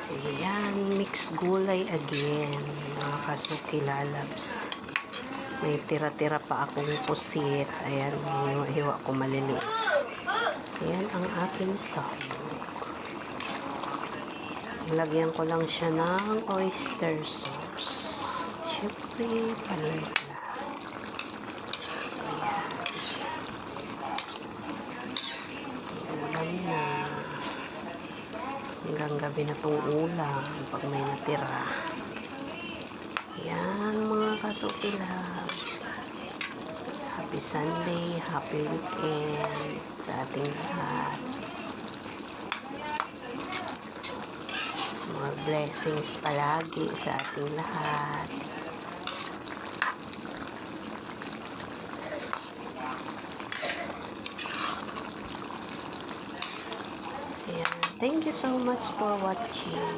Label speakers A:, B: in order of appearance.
A: Ayan, mixed gulay again, mga kasuki lalabs. May tira-tira pa akong pusit. Ayan, hiwa ko maliliit. Ayan ang aking sahog. Lagyan ko lang siya ng oyster sauce. Siyempre, panumpla. Ayan. Ulam na. Hanggang gabi na itong ulam pag may natira. Ayan mga kasuki loves. Happy Sunday, happy weekend sa ating lahat. Mga blessings palagi sa ating lahat. Ayan. Thank you so much for watching.